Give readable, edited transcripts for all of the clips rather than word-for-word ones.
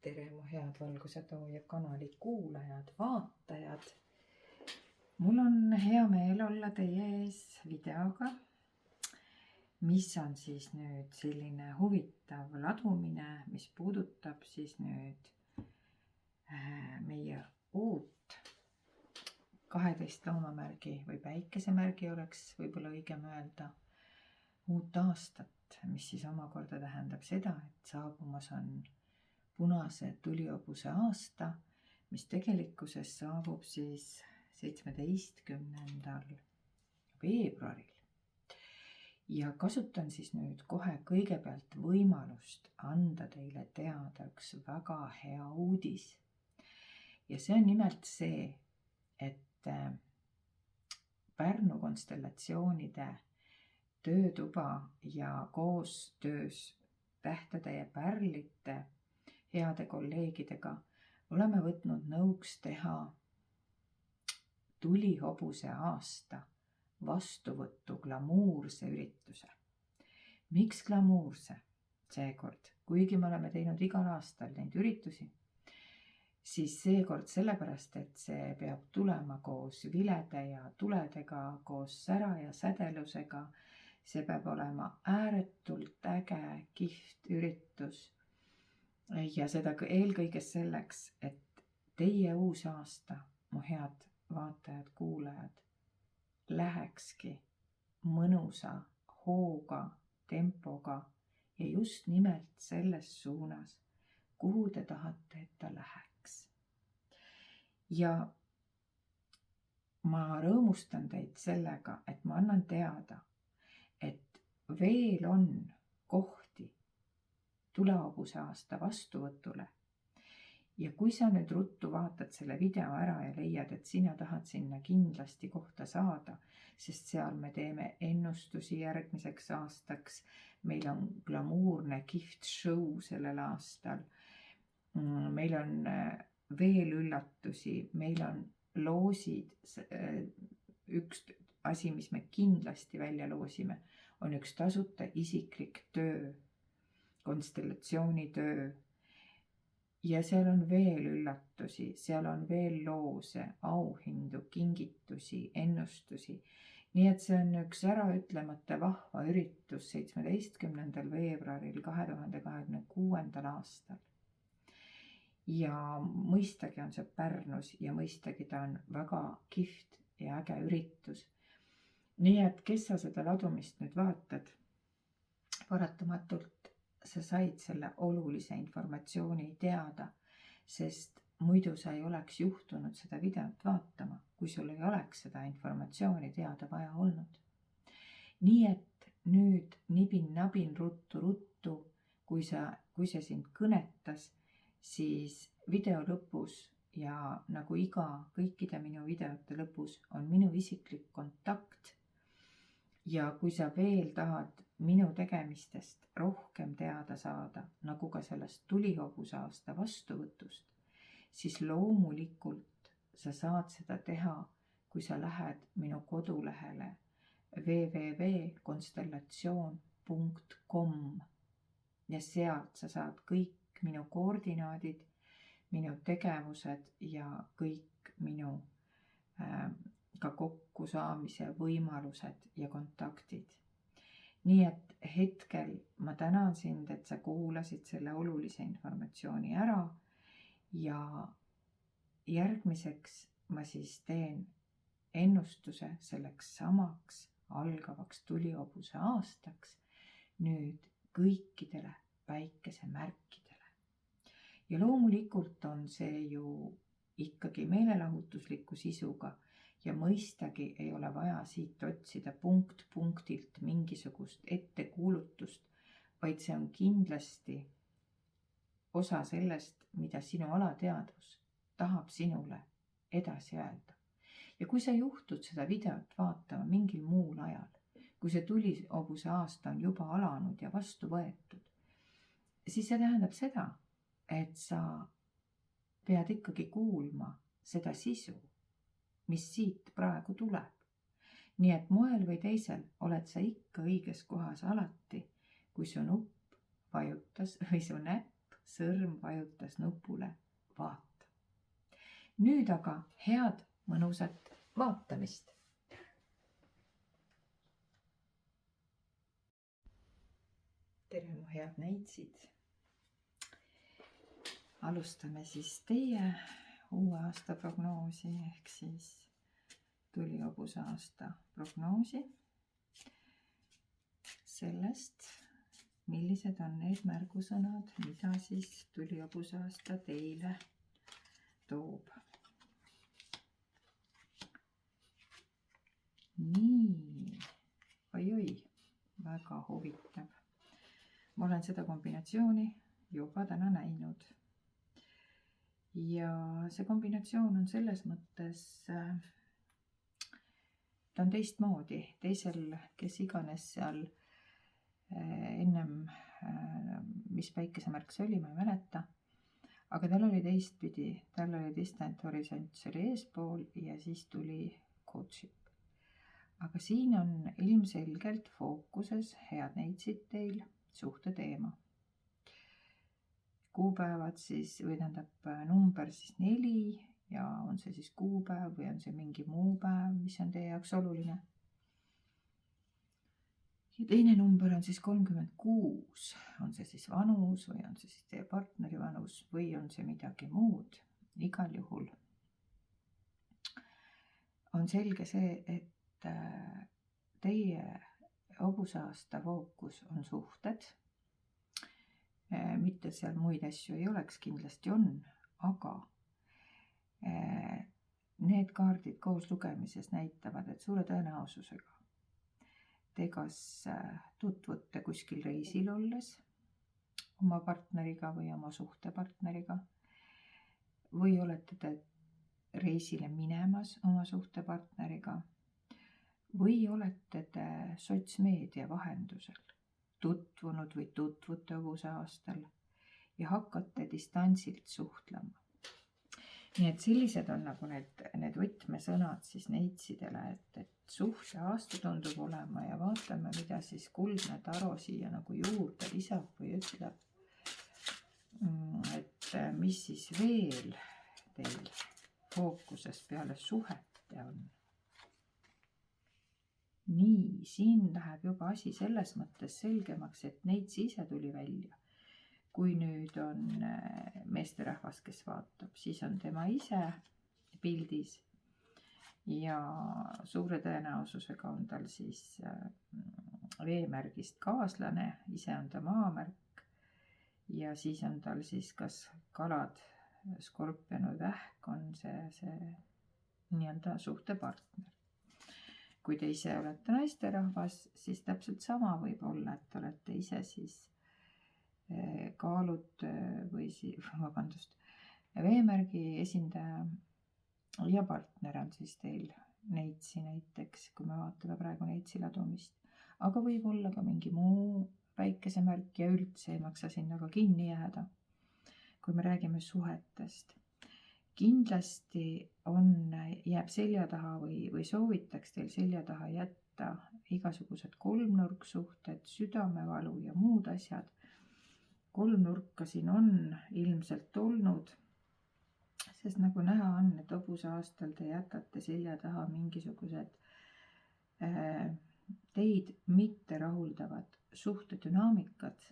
tere, mu head Valguse Tooja kanali kuulajad, vaatajad. Mul on hea meel olla teie ees videoga, mis on siis nüüd selline huvitav ladumine, mis puudutab siis nüüd meie uut 12 loomamärgi või päikesemärgi oleks võib-olla õigem öelda, uut aastat, mis siis omakorda tähendab seda, et saabumas on punase tulihobuse aasta, mis tegelikkuses saabub siis 17. veebruaril. Ja kasutan siis nüüd kohe kõigepealt võimalust anda teile teada üks väga hea uudis. Ja see on nimelt see, et Pärnu konstellatsioonide töötuba ja koostöös Tähtede ja Pärlite heade kolleegidega oleme võtnud nõuks teha tulihobuse aasta vastuvõttu glamuurse ürituse. Miks glamuurse seekord? Kuigi me oleme teinud igal aastal neid üritusi, siis seekord sellepärast, et see peab tulema koos vilede ja tuledega, koos sära ja sädelusega. See peab olema ääretult äge, kihvt üritus. Ja seda eelkõige selleks, et teie uus aasta, mu head vaatajad, kuulajad, lähekski mõnusa hooga, tempoga ja just nimelt selles suunas, kuhu te tahate, et ta läheks. Ja ma rõõmustan teid sellega, et ma annan teada, et veel on kohti tulehobuse aasta vastuvõtule. Ja kui sa nüüd ruttu vaatad selle video ära ja leiad, et sina tahad sinna kindlasti kohta saada, sest seal me teeme ennustusi järgmiseks aastaks, meil on glamuurne kihvt show sellel aastal, meil on veel üllatusi, meil on loosid, üks asi, mis me kindlasti välja loosime, on üks tasuta isiklik töö, konstellatsioonitöö. Ja seal on veel üllatusi, seal on veel loose, auhindu, kingitusi, ennustusi. Nii et see on üks äraütlemata vahva üritus 17. veebruaril 2026. aastal. Ja mõistagi on see Pärnus ja mõistagi ta on väga kihvt ja äge üritus. Nii et kes sa seda ladumist nüüd vaatad, paratamatult sa said selle olulise informatsiooni teada, sest muidu sa ei oleks juhtunud seda videot vaatama, kui sul ei oleks seda informatsiooni teada vaja olnud. Nii et nüüd nibin-nabin ruttu, kui see sind kõnetas, siis video lõpus ja nagu kõikide minu videote lõpus on minu isiklik kontakt. Ja kui sa veel tahad minu tegemistest rohkem teada saada, nagu ka sellest tulihobuse aasta vastuvõtust, siis loomulikult sa saad seda teha, kui sa lähed minu kodulehele www.constellation.com ja sealt sa saad kõik minu koordinaadid, minu tegevused ja kõik minu ka kokkusaamise võimalused ja kontaktid. Nii et hetkel ma tänan sind, et sa kuulasid selle olulise informatsiooni ära ja järgmiseks ma siis teen ennustuse selleks samaks algavaks tulihobuse aastaks nüüd kõikidele päikesemärkidele. Ja loomulikult on see ju ikkagi meelelahutusliku sisuga ja mõistagi ei ole vaja siit otsida punkt punktilt mingisugust ettekuulutust, vaid see on kindlasti osa sellest, mida sinu alateadvus tahab sinule edasi öelda. Ja kui sa juhtud seda videot vaatama mingil muul ajal, kui see tulihobuse aasta on juba alanud ja vastu võetud, siis see tähendab seda, et sa pead ikkagi kuulma seda sisu, mis siit praegu tuleb. Nii et moel või teisel oled sa ikka õiges kohas alati, kui su nupp vajutas või su näpp sõrm vajutas nupule vaata. Nüüd aga head mõnusat vaatamist. Tere mu head neitsid. Alustame siis teie uue aasta prognoosi ehk siis tulihobuse aasta prognoosi sellest, millised on need märgusõnad, mida siis tulihobuse aasta teile toob. Nii, oi, väga huvitav. Ma olen seda kombinatsiooni juba täna näinud. Ja see kombinatsioon on selles mõttes, ta on teistmoodi. Teisel, kes iganes seal ennem, mis päikesemärk see oli, ma ei mäleta. Aga tal oli teistpidi, tal oli distant horisont, see oli eespool ja siis tuli coaching. Aga siin on ilmselgelt fookuses, head neitsid teil, suhte teema. Kuupäevad siis, või tähendab number siis 4 ja on see siis kuupäev või on see mingi muu päev, mis on teie jaoks oluline. Ja teine number on siis 36, on see siis vanus või on see siis teie partneri vanus või on see midagi muud. Igal juhul on selge see, et teie hobuseaasta fookus on suhted. Mitte seal muid asju ei oleks, kindlasti on, aga need kaardid koos lugemises näitavad, et suure tõenäosusega te kas tutvute kuskil reisil olles oma partneriga või oma suhtepartneriga või olete te reisile minemas oma suhtepartneriga või olete te sotsmeedia vahendusel tutvunud või tutvute hobuse aastal ja hakkate distantsilt suhtlema. Nii et sellised on nagu need võtmesõnad siis neitsidele, et suhte aasta tundub olema ja vaatame, mida siis kuldne taro siia nagu juurde lisab või ütleb, et mis siis veel teil fookuses peale suhete on. Nii, siin läheb juba asi selles mõttes selgemaks, et neits ise tuli välja. Kui nüüd on meesterahvas, kes vaatab, siis on tema ise pildis ja suure tõenäosusega on tal siis veemärgist kaaslane, ise on ta maamärk ja siis on tal siis kas kalad, skorpion või vähk on see nii-öelda suhtepartner. Kui te ise olete naisterahvas, siis täpselt sama võib olla, et olete ise siis kaalud või veemärgi esindaja ja partner on siis teil neitsi näiteks, kui me vaatame praegu neitsi ladumist. Aga võib olla ka mingi muu päikesemärk ja üldse ei maksa sinna ka kinni jääda, kui me räägime suhetest. Kindlasti jääb selja taha või soovitaks teil selja taha jätta igasugused kolmnurksuhted, südamevalu ja muud asjad. Kolmnurka siin on ilmselt olnud, sest nagu näha on, et hobuse aastal te jätate selja taha mingisugused teid mitte rahuldavad suhtedünaamikad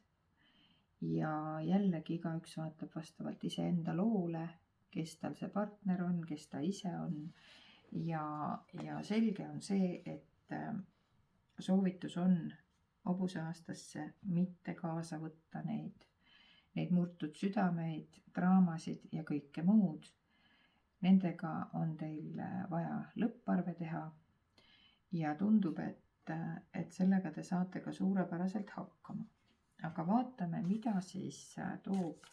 ja jällegi igaüks vaatab vastavalt iseenda loole, kes tal see partner on, kes ta ise on ja selge on see, et soovitus on hobuse aastasse mitte kaasa võtta neid murtud südameid, draamasid ja kõike muud. Nendega on teil vaja lõpparve teha ja tundub, et sellega te saate ka suurepäraselt hakkama. Aga vaatame, mida siis toob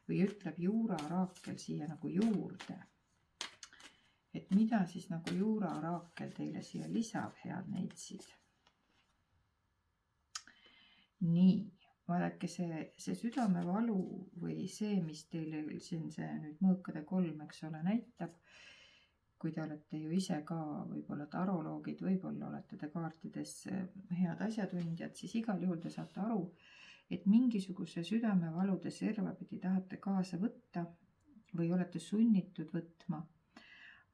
või ütleb juuraoraakel siia nagu juurde. Et mida siis nagu juuraoraakel teile siia lisab, head neitsid. Nii, vaadake see südamevalu või see, mis teile siin see nüüd mõõkade 3, eks ole, näitab. Kui te olete ju ise ka võib-olla taroloogid, võib-olla olete te kaartides head asjatundjad, siis igal juhul te saate aru, et mingisuguse südamevalude servapidi tahate kaasa võtta või olete sunnitud võtma.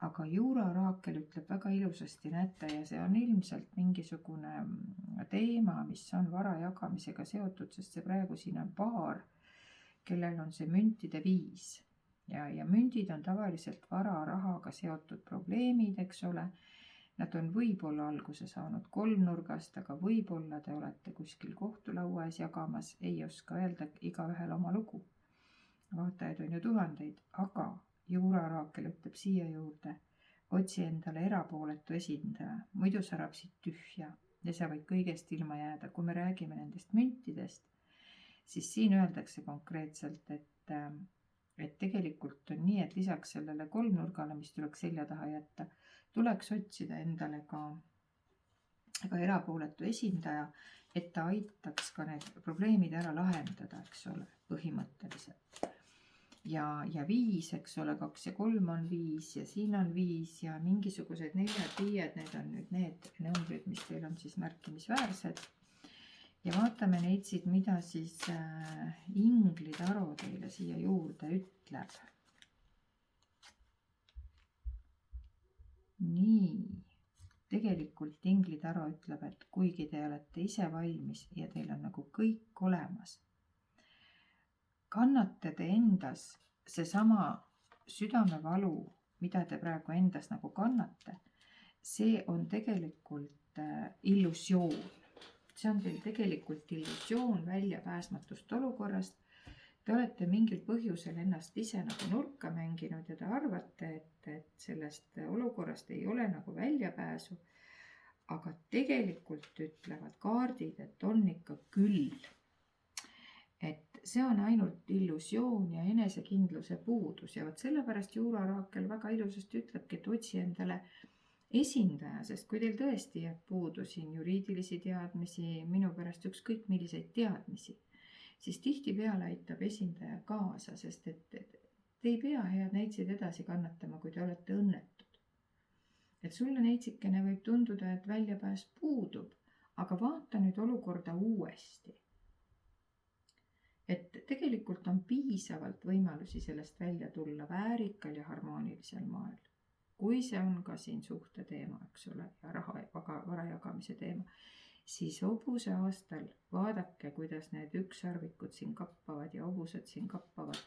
Aga juuraraakel ütleb väga ilusasti, näete, ja see on ilmselt mingisugune teema, mis on vara jagamisega seotud, sest see praegu siin on paar, kellel on see müntide 5. Ja mündid on tavaliselt vara-rahaga seotud probleemid, eks ole. Nad on võib-olla alguse saanud kolmnurgast, aga võib-olla te olete kuskil kohtulaua ees jagamas, ei oska öelda, igaühel oma lugu. Vaatajaid on ju tuhandeid, aga juuraraakel ütleb siia juurde, otsi endale erapooletu esindaja, muidu sa rapsid tühja ja sa võid kõigest ilma jääda. Kui me räägime nendest müntidest, siis siin öeldakse konkreetselt, et tegelikult on nii, et lisaks sellele kolmnurgale, mis tuleks selja taha jätta, tuleks otsida endale ka erapooletu esindaja, et ta aitaks ka need probleemid ära lahendada, eks ole, põhimõtteliselt. Ja 5, eks ole, 2 ja 3 on 5 ja siin on 5 ja mingisugused 4, 5, need on nüüd need numbrid, mis teil on siis märkimisväärsed. Ja vaatame neitsid, mida siis Ingli Taro teile siia juurde ütleb. Nii, tegelikult Ingli Taro ütleb, et kuigi te olete ise valmis ja teil on nagu kõik olemas, kannate te endas seesama südamevalu, mida te praegu endas nagu kannate, see on tegelikult illusioon. See on teil tegelikult illusioon väljapääsmatust olukorrast. Te olete mingil põhjusel ennast ise nagu nurka mänginud ja te arvate, et sellest olukorrast ei ole nagu väljapääsu. Aga tegelikult ütlevad kaardid, et on ikka küll. Et see on ainult illusioon ja enesekindluse puudus ja võt sellepärast juuraraakel väga ilusasti ütlebki, et otsi endale esindaja, sest kui teil tõesti jääb puudu siin juriidilisi teadmisi, minu pärast ükskõik milliseid teadmisi, siis tihtipeale aitab esindaja kaasa, sest et te ei pea head neitsid edasi kannatama, kui te olete õnnetud. Et sulle neitsikene võib tunduda, et väljapääs puudub, aga vaata nüüd olukorda uuesti. Et tegelikult on piisavalt võimalusi sellest välja tulla väärikal ja harmoonilisel moel. Kui see on ka siin suhte teema, eks ole, ja vara jagamise teema, siis hobuse aastal vaadake, kuidas need ükssarvikud siin kappavad ja hobused siin kappavad.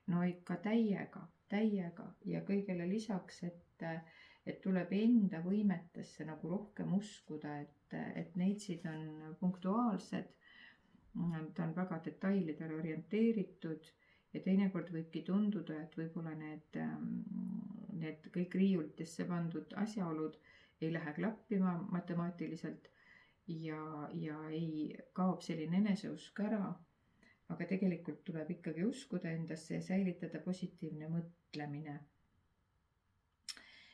No ikka täiega ja kõigele lisaks, et tuleb enda võimetesse nagu rohkem uskuda, et neitsid on punktuaalsed, ta on väga detailidele orienteeritud ja teinekord võibki tunduda, et võib-olla need kõik riiulitesse pandud asjaolud ei lähe klappima matemaatiliselt ja ei kaob selline eneseusk ära, aga tegelikult tuleb ikkagi uskuda endasse ja säilitada positiivne mõtlemine.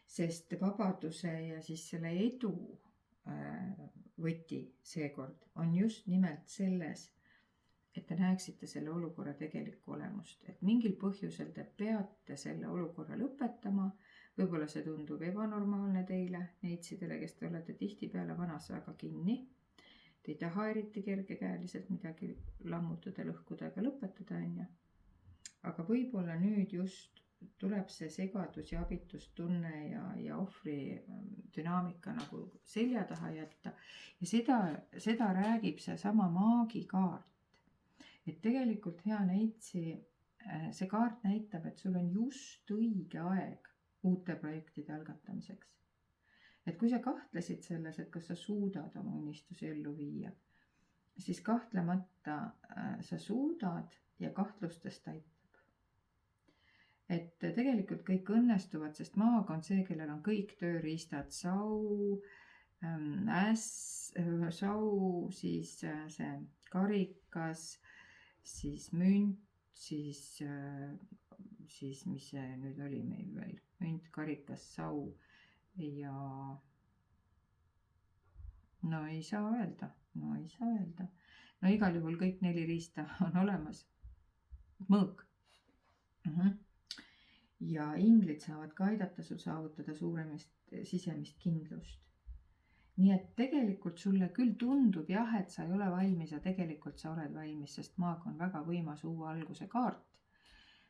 Sest vabaduse ja siis selle edu võti seekord on just nimelt selles, et te näeksite selle olukorra tegelikku olemust, et mingil põhjusel te peate selle olukorra lõpetama, võib-olla see tundub ebanormaalne teile, neitsidele, kes te olete tihtipeale vanas väga kinni, te ei taha eriti kergekäeliselt midagi lammutada, lõhkuda ega lõpetada, aga võib-olla nüüd just tuleb see segadus ja abitustunne ja ohvri dünaamika nagu selja taha jätta ja seda räägib see sama maagikaart. Et tegelikult hea neitsi, see kaart näitab, et sul on just õige aeg uute projektide algatamiseks. Et kui sa kahtlesid selles, et kas sa suudad oma unistusi ellu viia, siis kahtlemata sa suudad ja kahtlustest aitab. Et tegelikult kõik õnnestuvad, sest maag on see, kellel on kõik tööriistad, sau, siis see karikas, siis münt, siis mis see nüüd oli meil veel, münt, karikas, sau ja no ei saa öelda. No igal juhul kõik 4 riista on olemas. Mõõk. Ja inglid saavad ka aidata sul saavutada suuremist sisemist kindlust. nii et tegelikult sulle küll tundub jah, et sa ei ole valmis ja tegelikult sa oled valmis, sest maag on väga võimas uue alguse kaart.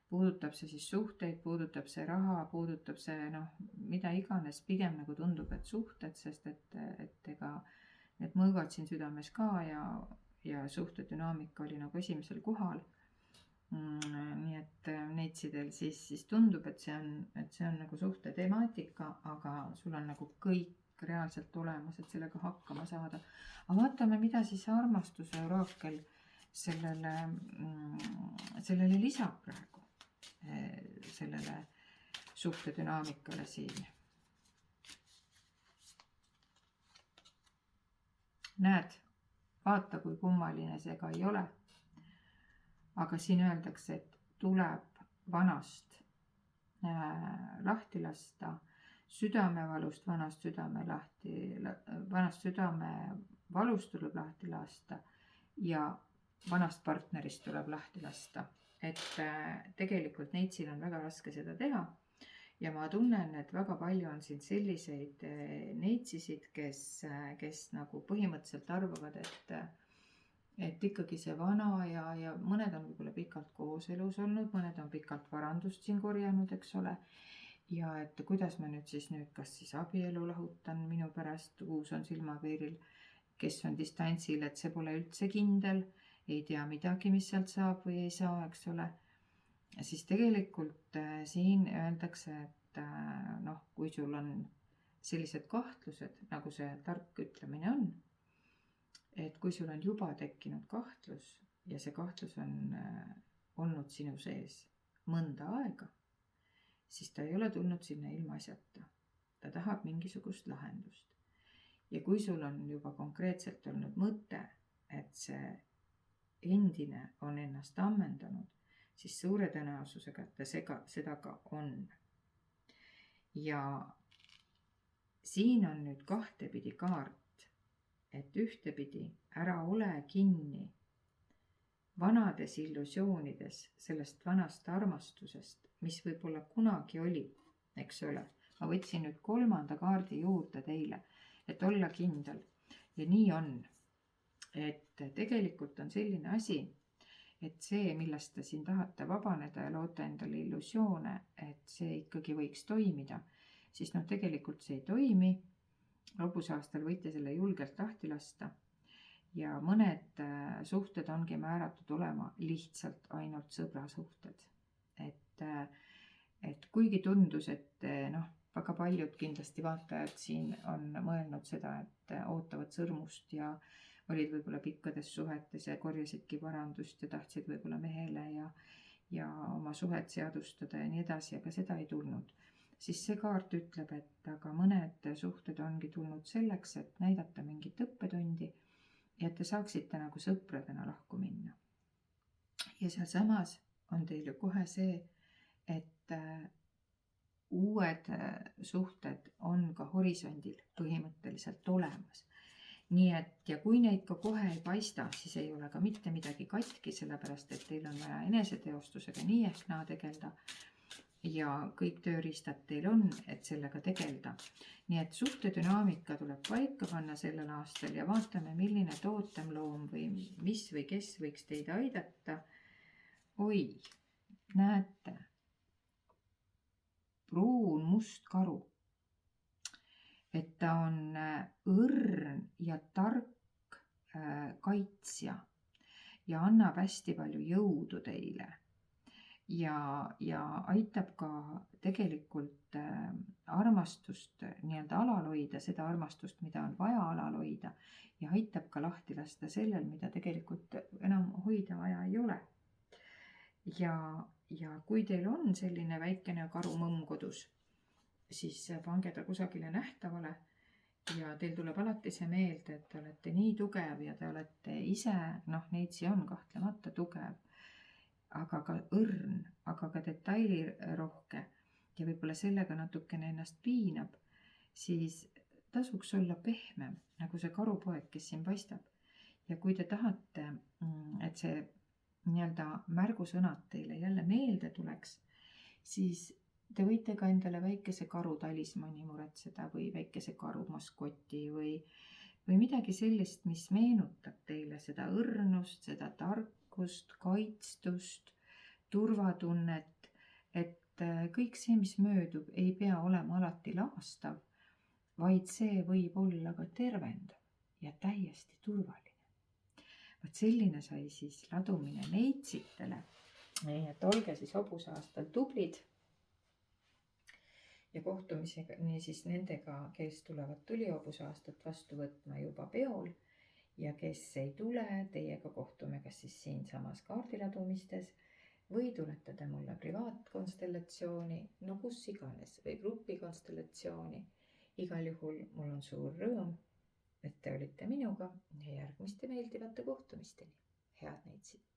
Puudutab see siis suhteid, puudutab see raha, puudutab see mida iganes, pigem nagu tundub, et suhted, sest et ega need mõõgad siin südames ka ja suhtedünaamika oli nagu esimesel kohal. Nii et neitsidel siis tundub, et see on nagu suhte temaatika, aga sul on nagu kõik reaalselt olemas, et sellega hakkama saada. Aga vaatame, mida siis armastuse oraakel sellele lisab praegu, sellele suhtedünaamikale siin. Näed, vaata, kui kummaline see ka ei ole. Aga siin öeldakse, et tuleb vanast lahti lasta, südamevalust vanast südamevalust tuleb lahti lasta ja vanast partnerist tuleb lahti lasta. Et tegelikult neitsil on väga raske seda teha ja ma tunnen, et väga palju on siin selliseid neitsisid, kes nagu põhimõtteliselt arvavad, et ikkagi see vana ja mõned on võib-olla pikalt kooselus olnud, mõned on pikalt varandust siin korjanud, eks ole. Ja et kuidas ma nüüd kas siis abielu lahutan minu pärast, uus on silmapiiril, kes on distantsil, et see pole üldse kindel, ei tea midagi, mis sealt saab või ei saa, eks ole. Siis tegelikult siin öeldakse, et kui sul on sellised kahtlused, nagu see tark ütlemine on, et kui sul on juba tekkinud kahtlus ja see kahtlus on olnud sinu sees mõnda aega, siis ta ei ole tulnud sinna ilmaasjata. Ta tahab mingisugust lahendust. Ja kui sul on juba konkreetselt olnud mõte, et see endine on ennast ammendanud, siis suure tõenäosusega ta seda ka on. Ja siin on nüüd kahtepidi kaart, et ühtepidi ära ole kinni vanades illusioonides sellest vanast armastusest, mis võib-olla kunagi oli, eks ole. Ma võtsin nüüd 3. kaardi juurde teile, et olla kindel. Ja nii on, et tegelikult on selline asi, et see, millest te siin tahate vabaneda ja loote endale illusioone, et see ikkagi võiks toimida, siis tegelikult see ei toimi. Lobusaastal võite selle julgelt lahti lasta ja mõned suhted ongi määratud olema lihtsalt ainult sõbrasuhted. Et kuigi tundus, et väga paljud kindlasti vaatajad siin on mõelnud seda, et ootavad sõrmust ja olid võib-olla pikkades suhetes ja korjasidki varandust ja tahtsid võib-olla mehele ja oma suhet seadustada ja nii edasi, aga seda ei tulnud. Siis see kaart ütleb, et aga mõned suhted ongi tulnud selleks, et näidata mingit õppetundi ja et te saaksite nagu sõpradena lahku minna. Ja sealsamas on teil ju kohe see, et uued suhted on ka horisondil põhimõtteliselt olemas. Nii et ja kui neid ka kohe ei paista, siis ei ole ka mitte midagi katki, sellepärast et teil on vaja eneseteostusega nii ehk naa tegelda. Ja kõik tööriistad teil on, et sellega tegelda. Nii et suhtedünaamika tuleb paika panna sellel aastal ja vaatame, milline tootemloom või mis või kes võiks teid aidata. Oi, näete, pruun must karu. Et ta on õrn ja tark kaitsja ja annab hästi palju jõudu teile. Ja aitab ka tegelikult armastust nii-öelda alal hoida, seda armastust, mida on vaja alal hoida ja aitab ka lahti lasta sellel, mida tegelikult enam hoida vaja ei ole. Ja kui teil on selline väikene karumõmm kodus, siis pange ta kusagile nähtavale ja teil tuleb alati see meelde, et te olete nii tugev ja te olete ise, neitsi on kahtlemata tugev, aga ka õrn, aga ka detailirohke ja võib-olla sellega natukene ennast piinab, siis tasuks olla pehmem, nagu see karupoeg, kes siin paistab. Ja kui te tahate, et see nii-öelda märgusõnad teile jälle meelde tuleks, siis Te võite ka endale väikese karu talismani muretseda või väikese karu maskoti või midagi sellist, mis meenutab teile seda õrnust, seda tarkust, kaitstust, turvatunnet, et kõik see, mis möödub, ei pea olema alati laastav, vaid see võib olla ka tervendav ja täiesti turvaline. Vot selline sai siis ladumine neitsitele. Nii et olge siis hobuseaastal tublid ja kohtumiseni siis nendega, kes tulevad tulihobuseaastat vastu võtma juba peol ja kes ei tule, teiega kohtume kas siis siinsamas kaardiladumistes või tuletada mulle privaatkonstellatsiooni, no kus iganes või grupikonstellatsiooni. Igal juhul mul on suur rõõm, et te olite minuga ja järgmiste meeldivate kohtumisteni. Head neitsid!